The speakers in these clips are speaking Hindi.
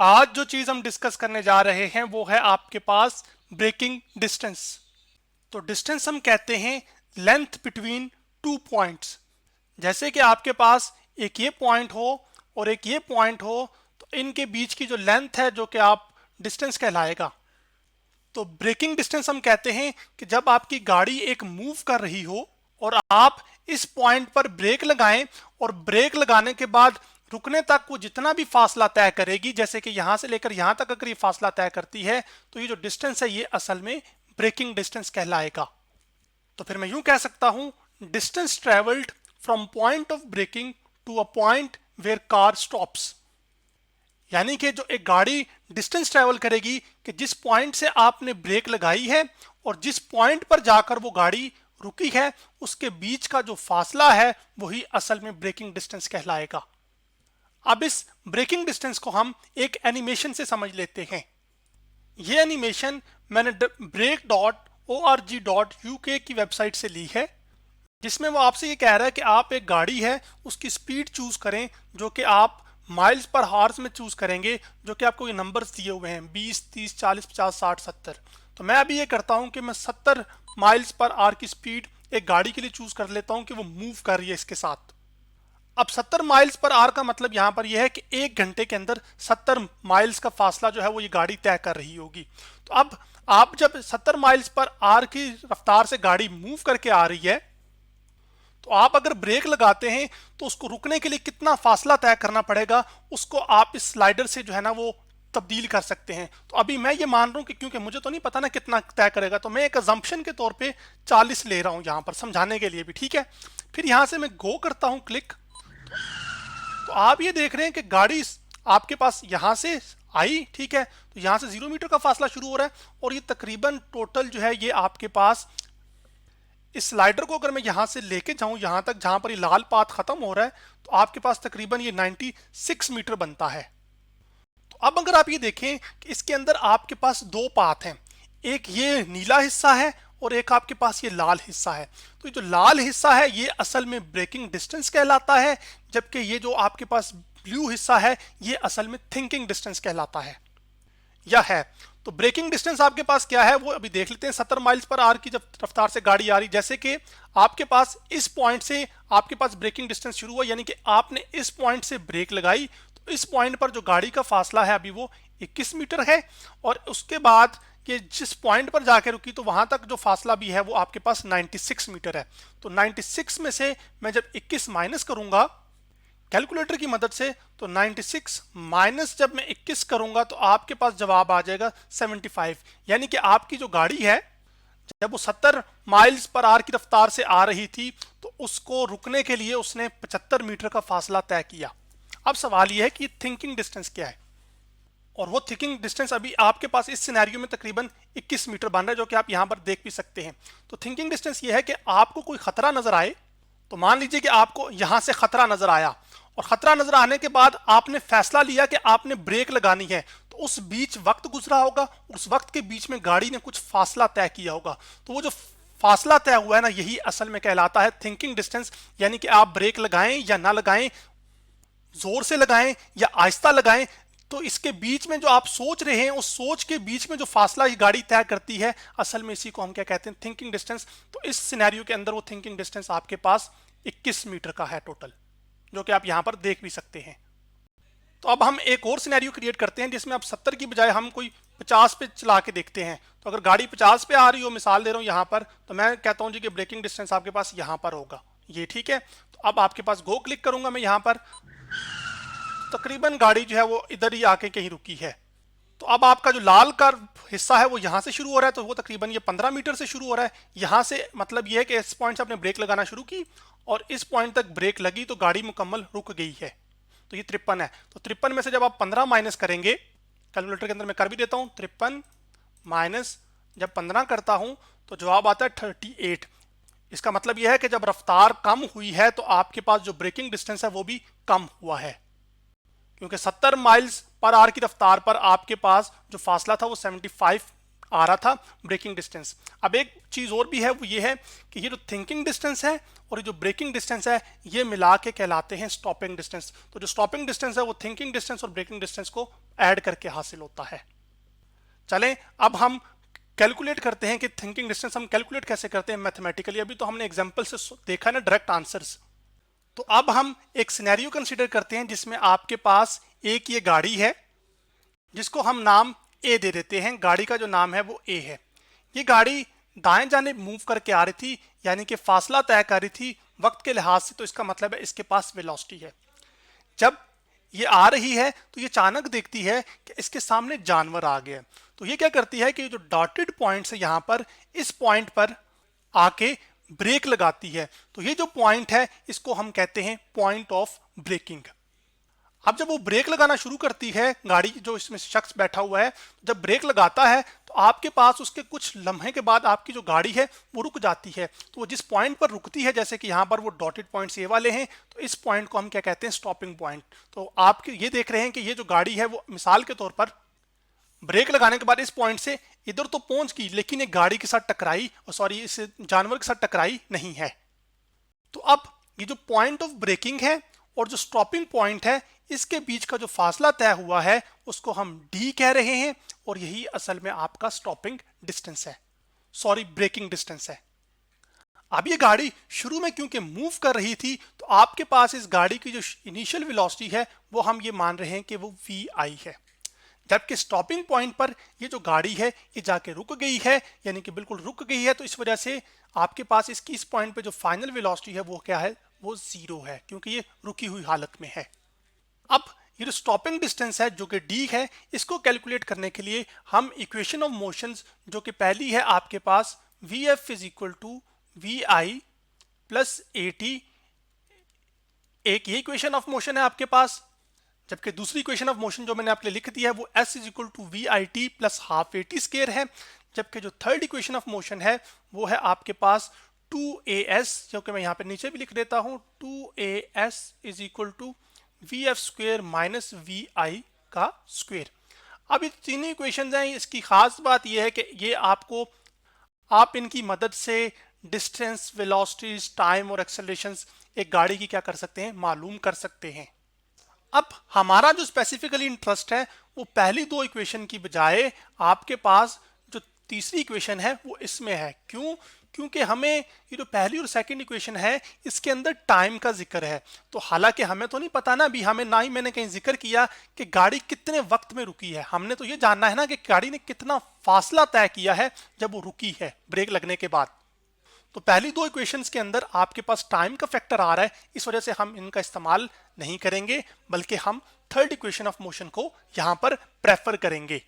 आज जो चीज हम डिस्कस करने जा रहे हैं वो है आपके पास ब्रेकिंग डिस्टेंस। तो डिस्टेंस हम कहते हैं लेंथ बिटवीन टू पॉइंट्स। जैसे कि आपके पास एक ये पॉइंट हो और एक ये पॉइंट हो, तो इनके बीच की जो लेंथ है जो कि आप डिस्टेंस कहलाएगा। तो ब्रेकिंग डिस्टेंस हम कहते हैं कि जब आपकी गाड़ी एक मूव कर रही हो और आप इस पॉइंट पर ब्रेक लगाएं और ब्रेक लगाने के बाद रुकने तक वो जितना भी फासला तय करेगी, जैसे कि यहां से लेकर यहां तक अगर ये फासला तय करती है तो ये जो डिस्टेंस है ये असल में ब्रेकिंग डिस्टेंस कहलाएगा। तो फिर मैं यूं कह सकता हूं, distance travelled from point of breaking to a point where car stops. यानी कि जो एक गाड़ी डिस्टेंस ट्रेवल करेगी कि जिस पॉइंट से आपने ब्रेक लगाई है और जिस पॉइंट पर जाकर वो गाड़ी रुकी है, उसके बीच का जो फासला है वही असल में ब्रेकिंग डिस्टेंस कहलाएगा। अब इस ब्रेकिंग डिस्टेंस को हम एक एनिमेशन से समझ लेते हैं। ये एनिमेशन मैंने break.org.uk की वेबसाइट से ली है, जिसमें वो आपसे ये कह रहा है कि आप एक गाड़ी है उसकी स्पीड चूज करें जो कि आप माइल्स पर हार्स में चूज करेंगे, जो कि आपको ये नंबर्स दिए हुए हैं 20, 30, 40, 50, 60, 70। तो मैं अभी ये करता हूं कि मैं 70 माइल्स पर आवर की स्पीड एक गाड़ी के लिए चूज कर लेता हूं कि वो मूव कर रही है इसके साथ। अब 70 माइल्स पर आवर का मतलब यहां पर यह है कि एक घंटे के अंदर 70 माइल्स का फासला जो है वो ये गाड़ी तय कर रही होगी। तो अब आप जब 70 माइल्स पर आवर की रफ्तार से गाड़ी मूव करके आ रही है, तो आप अगर ब्रेक लगाते हैं तो उसको रुकने के लिए कितना फासला तय करना पड़ेगा, उसको आप इस स्लाइडर से जो है ना वो तब्दील कर सकते हैं। तो अभी मैं ये मान रहा हूं कि क्योंकि मुझे तो नहीं पता ना कितना तय करेगा, तो मैं एक अजम्पशन के तौर पे 40 ले रहा हूं यहां पर समझाने के लिए भी, ठीक है। फिर यहां से मैं गो करता हूं क्लिक। तो आप ये देख रहे हैं कि गाड़ी आपके पास यहां से आई, ठीक है। तो यहां से 0 मीटर का फासला शुरू हो रहा है और ये तकरीबन टोटल जो है ये आपके पास, इस स्लाइडर को अगर मैं यहां से लेके जाऊं यहां तक जहां पर ये लाल पाथ खत्म हो रहा है, तो आपके पास तकरीबन ये 96 मीटर बनता है। तो अब अगर आप ये देखें कि इसके अंदर आपके पास दो पाथ हैं, एक ये नीला हिस्सा है और एक आपके पास ये लाल हिस्सा है। तो ये जो लाल हिस्सा है ये असल में ब्रेकिंग डिस्टेंस कहलाता है, जबकि ये जो आपके पास ब्लू हिस्सा है ये असल में थिंकिंग डिस्टेंस कहलाता है या है। तो ब्रेकिंग डिस्टेंस आपके पास क्या है वो अभी देख लेते हैं। 70 माइल्स पर आवर की जब रफ्तार से गाड़ी आ रही, जैसे कि आपके पास इस पॉइंट से आपके पास ब्रेकिंग डिस्टेंस शुरू हुआ, यानी कि आपने इस पॉइंट से ब्रेक लगाई, तो इस पॉइंट पर जो गाड़ी का फासला है अभी वो 21 मीटर है। और उसके बाद कि जिस पॉइंट पर जाके रुकी तो वहां तक जो फासला भी है वो आपके पास 96 मीटर है। तो 96 में से मैं जब 21 माइनस करूंगा कैलकुलेटर की मदद से, तो 96 माइनस जब मैं 21 करूंगा तो आपके पास जवाब आ जाएगा 75। यानी कि आपकी जो गाड़ी है जब वो 70 माइल्स पर आवर की रफ्तार से आ रही थी तो उसको रुकने के लिए उसने 75 मीटर का फासला तय किया। अब सवाल यह है कि थिंकिंग डिस्टेंस क्या है, और वो थिंकिंग डिस्टेंस अभी आपके पास इस सिनेरियो में तकरीबन 21 मीटर बन रहा है, जो कि आप यहां पर देख भी सकते हैं। तो थिंकिंग डिस्टेंस ये है कि आपको कोई खतरा नजर आए, तो मान लीजिए कि आपको यहां से खतरा नजर आया और खतरा नजर आने के बाद आपने फैसला लिया कि आपने ब्रेक लगानी है, तो उस बीच वक्त गुजरा होगा, उस वक्त के बीच में गाड़ी ने कुछ फासला तय किया होगा। तो वो जो फासला तय हुआ है ना, यही असल में कहलाता है थिंकिंग डिस्टेंस। यानी कि आप ब्रेक लगाएं या ना लगाएं, जोर से लगाएं या आहिस्ता लगाएं, तो इसके बीच में जो आप सोच रहे हैं उस सोच के बीच में जो फासला ये गाड़ी तय करती है, असल में इसी को हम क्या कहते हैं, थिंकिंग डिस्टेंस। तो इस सिनेरियो के अंदर वो थिंकिंग डिस्टेंस आपके पास 21 मीटर का है टोटल, जो कि आप यहां पर देख भी सकते हैं। तो अब हम एक और सिनेरियो क्रिएट करते हैं जिसमें अब 70 की बजाय हम कोई 50 पे चला के देखते हैं। तो अगर गाड़ी 50 पे आ रही हो, मिसाल दे रहा हूं यहां पर, तो मैं कहता हूं जी कि ब्रेकिंग डिस्टेंस आपके पास यहां पर होगा, ये ठीक है। तो अब आपके पास गो क्लिक करूंगा मैं यहां पर, तकरीबन गाड़ी जो है वो इधर ही आके कहीं रुकी है। तो अब आपका जो लाल का हिस्सा है वो यहां से शुरू हो रहा है, तो वो तकरीबन ये 15 मीटर से शुरू हो रहा है। यहां से मतलब ये है कि इस पॉइंट से आपने ब्रेक लगाना शुरू की और इस पॉइंट तक ब्रेक लगी तो गाड़ी मुकम्मल रुक गई है। तो ये 53 है। तो 53 में से जब आप 15 माइनस करेंगे, कैलकुलेटर के अंदर मैं कर भी देता हूं, 53 माइनस जब 15 करता हूं तो जवाब आता है 38। इसका मतलब यह है कि जब रफ्तार कम हुई है तो आपके पास जो ब्रेकिंग डिस्टेंस है वो भी कम हुआ है, क्योंकि 70 माइल्स पर आवर की रफ्तार पर आपके पास जो फासला था वो 75 आ रहा था ब्रेकिंग डिस्टेंस। अब एक चीज़ और भी है, वो ये है कि ये जो थिंकिंग डिस्टेंस है और ये जो ब्रेकिंग डिस्टेंस है ये मिला के कहलाते हैं स्टॉपिंग डिस्टेंस। तो जो स्टॉपिंग डिस्टेंस है वो थिंकिंग डिस्टेंस और ब्रेकिंग डिस्टेंस को ऐड करके हासिल होता है। चलें अब हम कैलकुलेट करते हैं कि थिंकिंग डिस्टेंस हम कैलकुलेट कैसे करते हैं मैथमेटिकली। अभी तो हमने एग्जांपल से देखा ना डायरेक्ट आंसर्स। तो अब हम एक सिनेरियो कंसीडर करते हैं जिसमें आपके पास एक ये गाड़ी है जिसको हम नाम ए दे देते हैं। गाड़ी का जो नाम है वो ए है। ये गाड़ी दाएं जाने मूव करके आ रही थी, यानी कि फासला तय कर रही थी वक्त के लिहाज से, तो इसका मतलब है इसके पास वेलोसिटी है। जब ये आ रही है तो ये अचानक देखती है कि इसके सामने जानवर आ गया। तो ये क्या करती है कि जो डॉटेड पॉइंट्स है यहाँ पर, इस पॉइंट पर आके ब्रेक लगाती है। तो ये जो पॉइंट है इसको हम कहते हैं पॉइंट ऑफ ब्रेकिंग। अब जब वो ब्रेक लगाना शुरू करती है, गाड़ी जो इसमें शख्स बैठा हुआ है जब ब्रेक लगाता है तो आपके पास उसके कुछ लम्हे के बाद आपकी जो गाड़ी है वो रुक जाती है। तो वो जिस पॉइंट पर रुकती है, जैसे कि यहाँ पर वो डॉटेड पॉइंट्स ये वाले हैं, तो इस पॉइंट को हम क्या कहते हैं स्टॉपिंग पॉइंट। तो आप ये देख रहे हैं कि ये जो गाड़ी है वो मिसाल के तौर पर ब्रेक लगाने के बाद इस पॉइंट से इधर तो पहुंच गई, लेकिन एक गाड़ी के साथ टकराई, सॉरी इस जानवर के साथ टकराई नहीं है। तो अब ये जो पॉइंट ऑफ ब्रेकिंग है और जो स्टॉपिंग पॉइंट है, इसके बीच का जो फासला तय हुआ है उसको हम डी कह रहे हैं, और यही असल में आपका स्टॉपिंग डिस्टेंस है, सॉरी ब्रेकिंग डिस्टेंस है। अब ये गाड़ी शुरू में क्योंकि मूव कर रही थी तो आपके पास इस गाड़ी की जो इनिशियल वेलोसिटी है वो हम ये मान रहे हैं कि वो वी आई है। जबकि स्टॉपिंग पॉइंट पर ये जो गाड़ी है ये जाके रुक गई है, यानी कि बिल्कुल रुक गई है, तो इस वजह से आपके पास इसकी इस पॉइंट पे जो फाइनल वेलोसिटी है वो क्या है, वो जीरो है, क्योंकि ये रुकी हुई हालत में है। अब ये जो स्टॉपिंग डिस्टेंस है जो कि डी है, इसको कैलकुलेट करने के लिए हम इक्वेशन ऑफ मोशंस, जो कि पहली है आपके पास V F is equal to V I plus A T, एक ये इक्वेशन ऑफ मोशन है आपके पास। जबकि दूसरी इक्वेशन ऑफ मोशन जो मैंने आपके लिए लिख दी है वो S is equal to V I T plus half A T square है। जबकि जो थर्ड इक्वेशन ऑफ मोशन है वो है आपके पास 2as, जो कि मैं यहाँ पे नीचे भी लिख देता हूँ, 2as is equal to V F square minus V I का स्क्वेयर। अब ये तीनों इक्वेशन हैं, इसकी खास बात यह है कि ये आपको, आप इनकी मदद से डिस्टेंस, वेलोसिटीज, टाइम और एक्सेलरेशंस एक गाड़ी की क्या कर सकते हैं, मालूम कर सकते हैं। अब हमारा जो स्पेसिफिकली इंटरेस्ट है वो पहली दो इक्वेशन की बजाय आपके पास जो तीसरी इक्वेशन है वो इसमें है। क्यों? क्योंकि हमें ये जो पहली और सेकंड इक्वेशन है इसके अंदर टाइम का जिक्र है। तो हालांकि हमें तो नहीं पता ना, अभी हमें ना ही मैंने कहीं जिक्र किया कि गाड़ी कितने वक्त में रुकी है। हमने तो ये जानना है ना कि गाड़ी ने कितना फासला तय किया है जब वो रुकी है ब्रेक लगने के बाद। तो पहली दो इक्वेशंस के अंदर आपके पास टाइम का फैक्टर आ रहा है, इस वजह से हम इनका इस्तेमाल नहीं करेंगे, बल्कि हम थर्ड इक्वेशन ऑफ मोशन को यहां पर प्रेफर करेंगे।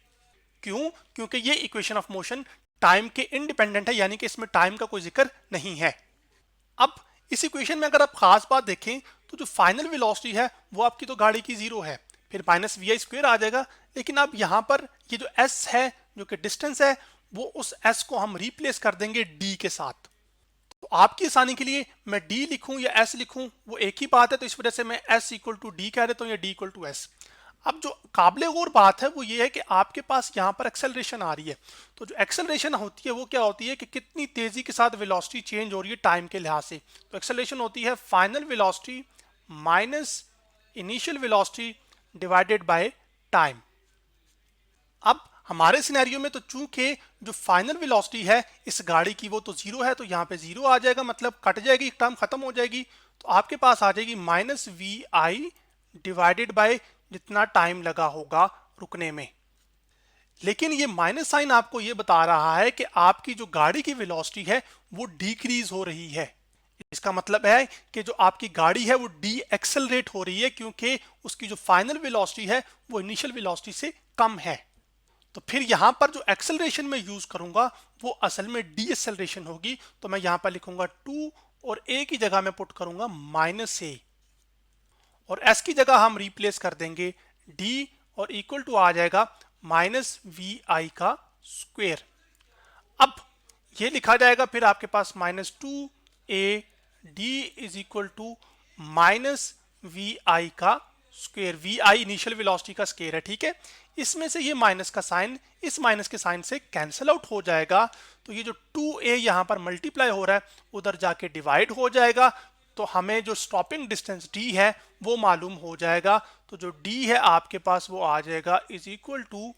क्यों? क्योंकि ये इक्वेशन ऑफ मोशन टाइम के इंडिपेंडेंट है, यानी कि इसमें टाइम का कोई जिक्र नहीं है। अब इस इक्वेशन में अगर आप खास बात देखें तो जो फाइनल वेलोसिटी है वो आपकी तो गाड़ी की जीरो है, फिर माइनस वी आई स्क्वेयर आ जाएगा। लेकिन अब यहाँ पर ये जो एस है जो कि डिस्टेंस है, वो उस एस को हम रिप्लेस कर देंगे डी के साथ। तो आपकी आसानी के लिए मैं डी लिखूं या एस लिखूं वो एक ही बात है, तो इस वजह से मैं एस इक्वल टू डी कह देता हूं या डी इक्वल टू एस। अब जो काबिले गौर बात है वो ये है कि आपके पास यहाँ पर एक्सेलरेशन आ रही है। तो जो एक्सेलरेशन होती है वो क्या होती है कि कितनी तेजी के साथ वेलोसिटी चेंज हो रही है टाइम के लिहाज से। तो एक्सेलरेशन होती है final velocity minus initial velocity divided by time. अब हमारे सिनेरियो में तो चूंकि जो फाइनल वेलोसिटी है इस गाड़ी की वो तो जीरो है, तो यहाँ पे जीरो आ जाएगा, मतलब कट जाएगी, टर्म खत्म हो जाएगी। तो आपके पास आ जाएगी minus V I divided by जितना टाइम लगा होगा रुकने में। लेकिन ये माइनस साइन आपको ये बता रहा है कि आपकी जो गाड़ी की वेलोसिटी है वो डिक्रीज हो रही है। इसका मतलब है कि जो आपकी गाड़ी है वो डी एक्सेलरेट हो रही है, क्योंकि उसकी जो फाइनल वेलोसिटी है वो इनिशियल वेलोसिटी से कम है। तो फिर यहां पर जो एक्सेलरेशन में यूज करूंगा वो असल में डी एक्सेलरेशन होगी। तो मैं यहां पर लिखूंगा 2 और ए की जगह में पुट करूंगा माइनस ए, और एस की जगह हम रिप्लेस कर देंगे डी, और इक्वल टू आ जाएगा माइनस वी आई का स्क्वेयर। अब ये लिखा जाएगा फिर आपके पास minus 2 A D is equal to minus V I का square, V I initial velocity का स्क्वायर है, ठीक है। इसमें से ये माइनस का साइन इस माइनस के साइन से कैंसिल आउट हो जाएगा, तो ये जो 2a यहाँ पर मल्टीप्लाई हो रहा है उधर जाके डिवाइड हो जाएगा, तो हमें जो स्टॉपिंग डिस्टेंस d है वो मालूम हो जाएगा। तो जो d है आपके पास वो आ जाएगा इज इक्वल टू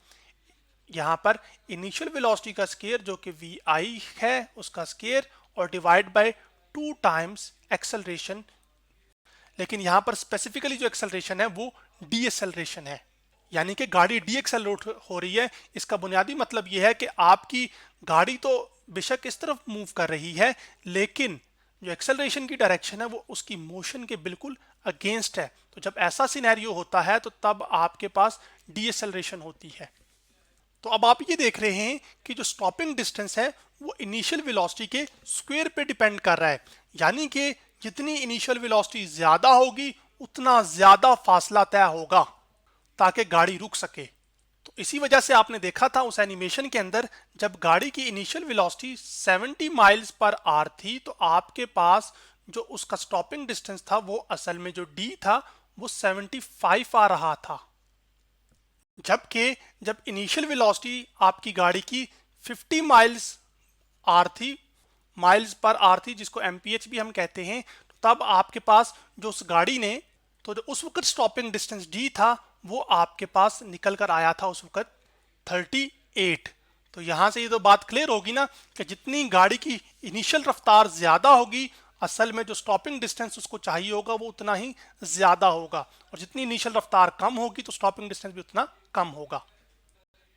यहाँ पर इनिशियल वेलोसिटी का स्क्वायर जो कि वी आई है उसका स्क्वायर और डिवाइड बाय 2 टाइम्स एक्सेलरेशन। लेकिन यहाँ पर स्पेसिफिकली जो एक्सेलरेशन है वो डी एक्सेलरेशन है, यानी कि गाड़ी डी एक्सेलरेट हो रही है। इसका बुनियादी मतलब ये है कि आपकी गाड़ी तो बेशक इस तरफ मूव कर रही है, लेकिन जो एक्सेलरेशन की डायरेक्शन है वो उसकी मोशन के बिल्कुल अगेंस्ट है। तो जब ऐसा सिनेरियो होता है तो तब आपके पास डी एक्सेलरेशन होती है। तो अब आप ये देख रहे हैं कि जो स्टॉपिंग डिस्टेंस है वो इनिशियल वेलोसिटी के स्क्वायर पे डिपेंड कर रहा है, यानी कि जितनी इनिशियल वेलोसिटी ज्यादा होगी उतना ज्यादा फासला तय होगा ताकि गाड़ी रुक सके। तो इसी वजह से आपने देखा था उस एनिमेशन के अंदर जब गाड़ी की initial velocity 70 miles per hour थी तो आपके पास जो उसका स्टॉपिंग डिस्टेंस था वो असल में जो डी था वो 75 आ रहा था, जबकि जब इनिशियल वेलोसिटी आपकी गाड़ी की 50 माइल्स आर थी, माइल्स पर आर थी, जिसको एमपीएच भी हम कहते हैं, तो तब आपके पास जो उस गाड़ी ने तो जो उस वक्त स्टॉपिंग डिस्टेंस डी था वो आपके पास निकल कर आया था उस वक्त 38। तो यहां से ये तो बात क्लियर होगी ना कि जितनी गाड़ी की इनिशियल रफ्तार ज्यादा होगी असल में जो स्टॉपिंग डिस्टेंस उसको चाहिए होगा वो उतना ही ज्यादा होगा, और जितनी इनिशियल रफ्तार कम होगी तो स्टॉपिंग डिस्टेंस भी उतना कम होगा।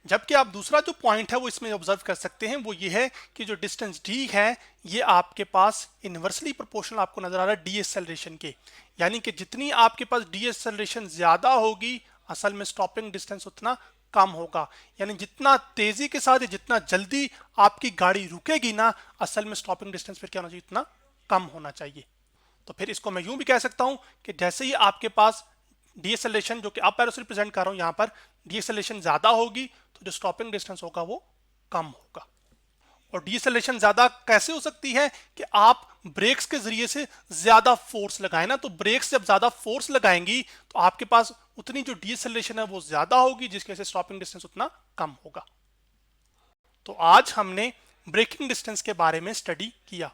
जबकि आप दूसरा जो पॉइंट है वो इसमें ऑब्जर्व कर सकते हैं वो ये है कि जो डिस्टेंस डी है ये आपके पास इनवर्सली प्रोपोर्शनल आपको नजर आ रहा है डी एक्सेलरेशन के, यानी कि जितनी आपके पास डी एक्सेलरेशन ज्यादा होगी असल में स्टॉपिंग डिस्टेंस उतना कम होगा। यानी जितना तेजी के साथ जितना जल्दी आपकी गाड़ी रुकेगी ना असल में स्टॉपिंग डिस्टेंस फिर क्या होना चाहिए, इतना कम होना चाहिए। तो फिर इसको मैं यूं भी कह सकता हूं कि जैसे ही आपके पास डीएक्सेलरेशन जो कि आप पैरों से रिप्रेजेंट कर रहा हूं यहां पर डीएक्सेलरेशन ज्यादा होगी तो जो स्टॉपिंग डिस्टेंस होगा वो कम होगा। और डीएक्सेलरेशन ज्यादा कैसे हो सकती है कि आप ब्रेक्स के जरिए से ज्यादा फोर्स लगाएं ना, तो ब्रेक्स जब ज्यादा फोर्स लगाएंगी तो आपके पास उतनी जो डीएक्सेलरेशन है वो ज्यादा होगी जिसकी वजह से स्टॉपिंग डिस्टेंस उतना कम होगा। तो आज हमने ब्रेकिंग डिस्टेंस के बारे में स्टडी किया।